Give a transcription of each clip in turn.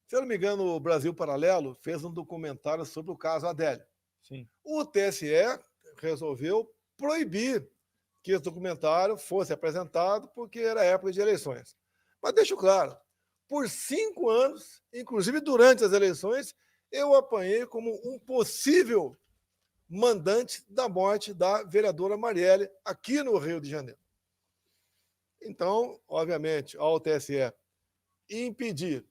Se eu não me engano, o Brasil Paralelo fez um documentário sobre o caso Adélio. Sim. O TSE resolveu proibir que esse documentário fosse apresentado porque era época de eleições. Mas deixo claro, por 5 anos, inclusive durante as eleições, eu apanhei como um possível mandante da morte da vereadora Marielle aqui no Rio de Janeiro. Então, obviamente, ao TSE impedir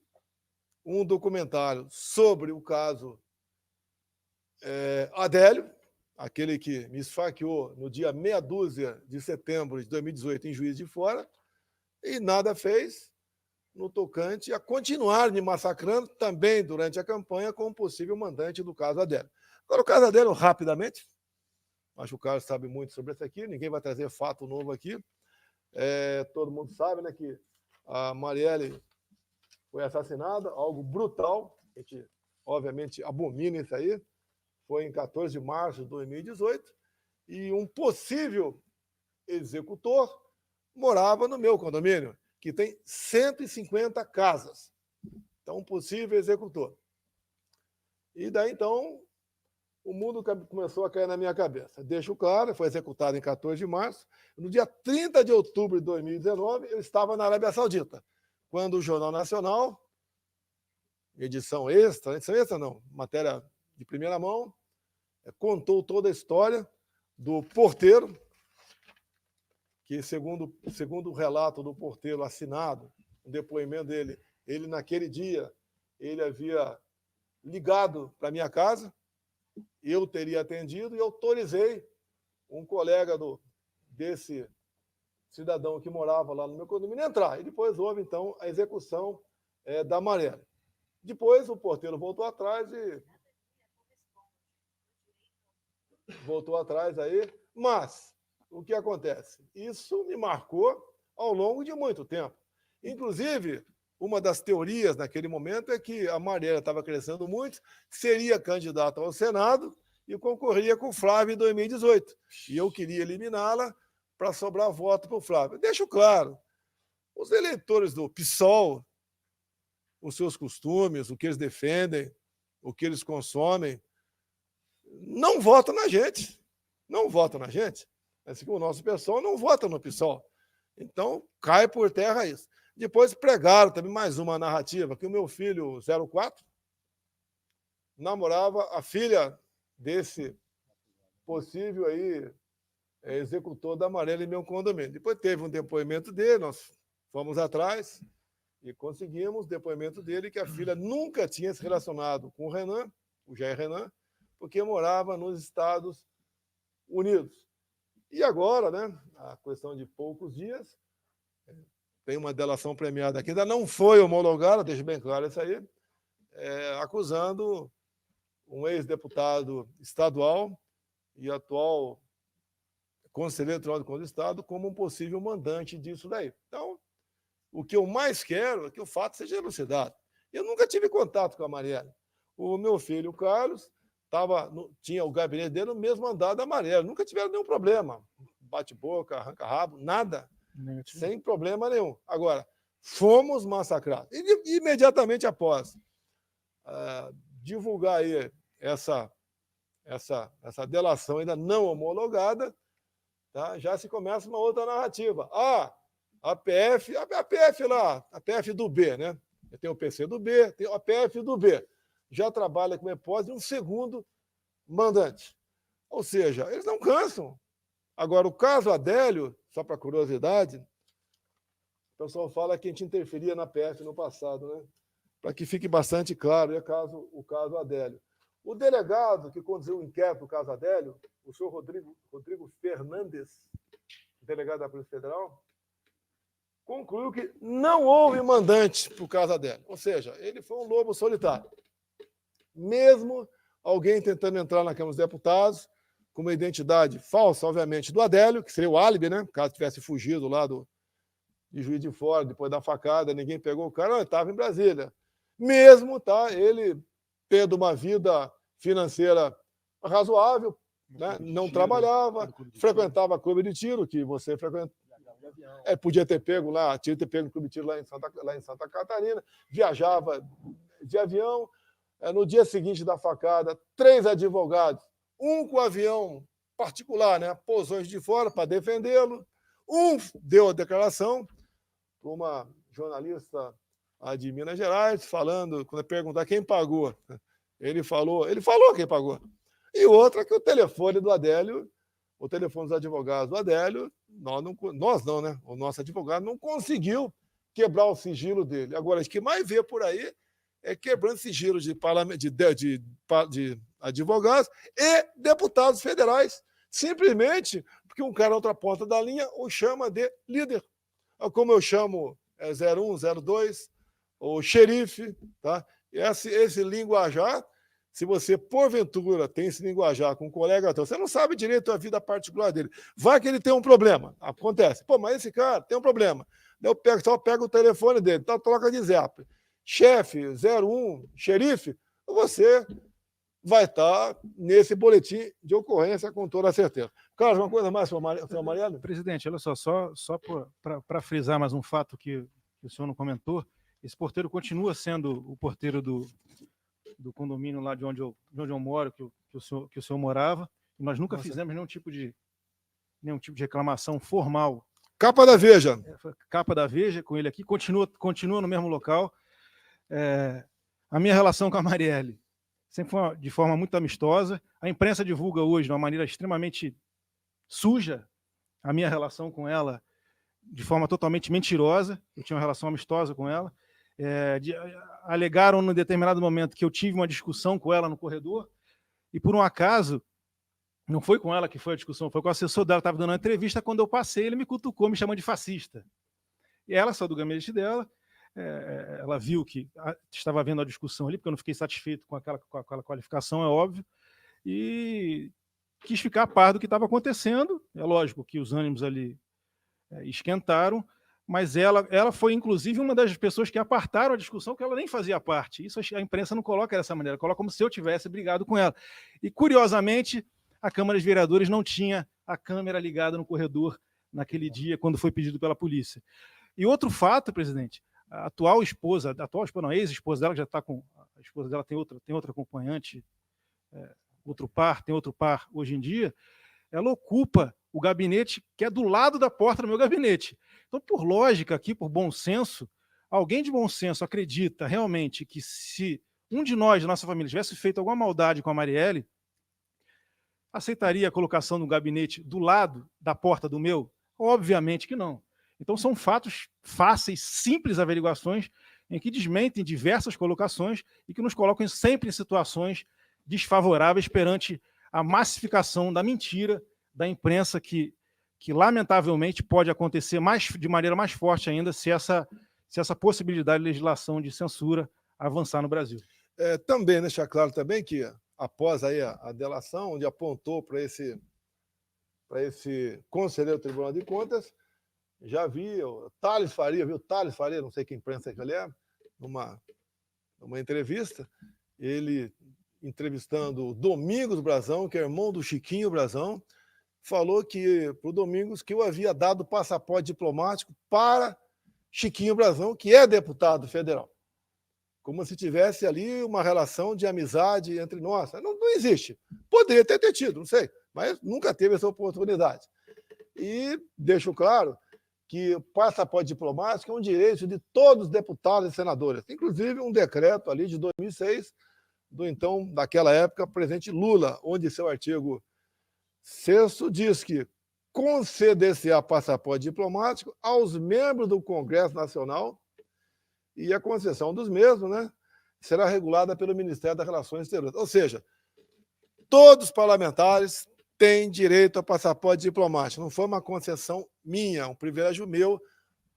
um documentário sobre o caso Adélio, aquele que me esfaqueou no dia meia dúzia de setembro de 2018 em Juiz de Fora, e nada fez no tocante a continuar me massacrando também durante a campanha como possível mandante do caso Adélio. Agora, o caso Adélio, rapidamente, acho que o Carlos sabe muito sobre isso aqui, ninguém vai trazer fato novo aqui. Todo mundo sabe, né, que a Marielle foi assassinada, algo brutal, a gente obviamente abomina isso aí, foi em 14 de março de 2018, e um possível executor morava no meu condomínio, que tem 150 casas. Então, um possível executor. E daí, então, o mundo começou a cair na minha cabeça. Deixo claro, foi executado em 14 de março. No dia 30 de outubro de 2019, eu estava na Arábia Saudita, quando o Jornal Nacional, edição extra não, matéria de primeira mão, contou toda a história do porteiro, que, segundo o relato do porteiro assinado, o depoimento dele, ele, naquele dia, ele havia ligado para a minha casa, eu teria atendido e autorizei um colega desse cidadão que morava lá no meu condomínio a entrar. E depois houve, então, a execução da Marielle. Depois, o porteiro voltou atrás aí, mas o que acontece? Isso me marcou ao longo de muito tempo. Inclusive, uma das teorias naquele momento é que a Marielle estava crescendo muito, seria candidata ao Senado e concorria com o Flávio em 2018. E eu queria eliminá-la para sobrar voto para o Flávio. Deixo claro, os eleitores do PSOL, os seus costumes, o que eles defendem, o que eles consomem, não votam na gente. Não votam na gente. Assim como o nosso pessoal não vota no PSOL. Então, cai por terra isso. Depois pregaram também mais uma narrativa, que o meu filho 04 namorava a filha desse possível aí executor da Marielle em meu condomínio. Depois teve um depoimento dele, nós fomos atrás e conseguimos o depoimento dele que a filha nunca tinha se relacionado com o Renan, o Jair Renan, porque morava nos Estados Unidos. E agora, né, a questão de poucos dias, tem uma delação premiada que ainda não foi homologada, deixa bem claro isso aí, acusando um ex-deputado estadual e atual conselheiro tribunal de contas do Estado como um possível mandante disso daí. Então, o que eu mais quero é que o fato seja elucidado. Eu nunca tive contato com a Marielle. O meu filho, o Carlos, tinha o gabinete dele no mesmo andar da Marielle. Nunca tiveram nenhum problema. Bate-boca, arranca-rabo, nada. Negativo. Sem problema nenhum. Agora, fomos massacrados. E imediatamente após divulgar aí essa delação ainda não homologada, tá? Já se começa uma outra narrativa. A PF lá, a PF do B, né? Tem o PC do B, tem a PF do B. Já trabalha com hipótese de um segundo mandante. Ou seja, eles não cansam. Agora, o caso Adélio, só para curiosidade, o pessoal fala que a gente interferia na PF no passado, né? Para que fique bastante claro o caso Adélio. O delegado que conduziu o inquérito do caso Adélio, o senhor Rodrigo Fernandes, delegado da Polícia Federal, concluiu que não houve mandante para o caso Adélio. Ou seja, ele foi um lobo solitário. Mesmo alguém tentando entrar na Câmara dos Deputados com uma identidade falsa, obviamente, do Adélio, que seria o álibi, né? Caso tivesse fugido lá de Juiz de Fora, depois da facada, ninguém pegou o cara, ele estava em Brasília. Mesmo, tá, ele tendo uma vida financeira razoável, né? Não trabalhava, frequentava clube de tiro, que você frequenta. Podia ter pego lá, tinha que ter pego no clube de tiro lá em Santa Catarina, viajava de avião. No dia seguinte da facada, 3 advogados, um com avião particular, né, pousou de fora para defendê-lo, um deu a declaração para uma jornalista de Minas Gerais, falando, quando perguntar quem pagou, ele falou quem pagou. E outra que o telefone do Adélio, o telefone dos advogados do Adélio, nós não, né? O nosso advogado não conseguiu quebrar o sigilo dele. Agora, o que mais vê por aí é quebrando sigilo de advogados e deputados federais, simplesmente porque um cara na outra ponta da linha o chama de líder. Como eu chamo 01, 02, o xerife, tá? Esse linguajar, se você, porventura, tem esse linguajar com um colega teu, você não sabe direito a vida particular dele. Vai que ele tem um problema. Acontece. Pô, mas esse cara tem um problema. Eu só pego o telefone dele, então troca de zap. Chefe, 01, xerife, você vai estar nesse boletim de ocorrência com toda a certeza. Carlos, uma coisa mais, senhor Mariano? Presidente, olha só para frisar mais um fato que o senhor não comentou, esse porteiro continua sendo o porteiro do condomínio lá de onde eu moro, que o senhor morava, e nós nunca fizemos nenhum tipo de reclamação formal. Capa da Veja. Capa da Veja, com ele aqui, continua no mesmo local. A minha relação com a Marielle sempre foi de forma muito amistosa. A imprensa divulga hoje de uma maneira extremamente suja a minha relação com ela, de forma totalmente mentirosa. Eu tinha uma relação amistosa com ela. Alegaram, num determinado momento, que eu tive uma discussão com ela no corredor, e por um acaso, não foi com ela que foi a discussão, foi com o assessor dela, estava dando uma entrevista, quando eu passei, ele me cutucou, me chamando de fascista. E ela saiu do gabinete dela, ela viu que estava havendo a discussão ali, porque eu não fiquei satisfeito com aquela qualificação, é óbvio, e quis ficar a par do que estava acontecendo. É lógico que os ânimos ali esquentaram, mas ela foi, inclusive, uma das pessoas que apartaram a discussão, que ela nem fazia parte. Isso a imprensa não coloca dessa maneira, coloca como se eu tivesse brigado com ela. E, curiosamente, a Câmara dos Vereadores não tinha a câmera ligada no corredor naquele dia, quando foi pedido pela polícia. E outro fato, presidente, a ex-esposa dela, que já está com... A esposa dela tem outra acompanhante, tem outro par hoje em dia, ela ocupa o gabinete que é do lado da porta do meu gabinete. Então, por lógica aqui, por bom senso, alguém de bom senso acredita realmente que se um de nós, da nossa família, tivesse feito alguma maldade com a Marielle, aceitaria a colocação do gabinete do lado da porta do meu? Obviamente que não. Então, são fatos fáceis, simples averiguações, em que desmentem diversas colocações e que nos colocam sempre em situações desfavoráveis perante a massificação da mentira da imprensa, que lamentavelmente pode acontecer de maneira mais forte ainda se essa possibilidade de legislação de censura avançar no Brasil. Também deixar claro também que, após aí a delação, onde apontou para esse conselheiro do Tribunal de Contas, já vi o Thales Faria, não sei que imprensa que ele é, numa entrevista, ele entrevistando o Domingos Brazão, que é irmão do Chiquinho Brazão, falou que para o Domingos que eu havia dado passaporte diplomático para Chiquinho Brazão, que é deputado federal. Como se tivesse ali uma relação de amizade entre nós. Não existe. Poderia ter tido, não sei, mas nunca teve essa oportunidade. E deixo claro que o passaporte diplomático é um direito de todos os deputados e senadores, inclusive um decreto ali de 2006, daquela época, presidente Lula, onde seu artigo 6º diz que conceder-se-á passaporte diplomático aos membros do Congresso Nacional e a concessão dos mesmos, né, será regulada pelo Ministério das Relações Exteriores. Ou seja, todos os parlamentares têm direito a passaporte diplomático. Não foi uma concessão minha, um privilégio meu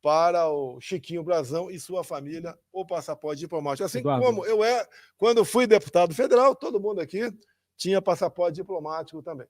para o Chiquinho Brazão e sua família o passaporte diplomático. Assim como quando fui deputado federal, todo mundo aqui tinha passaporte diplomático também.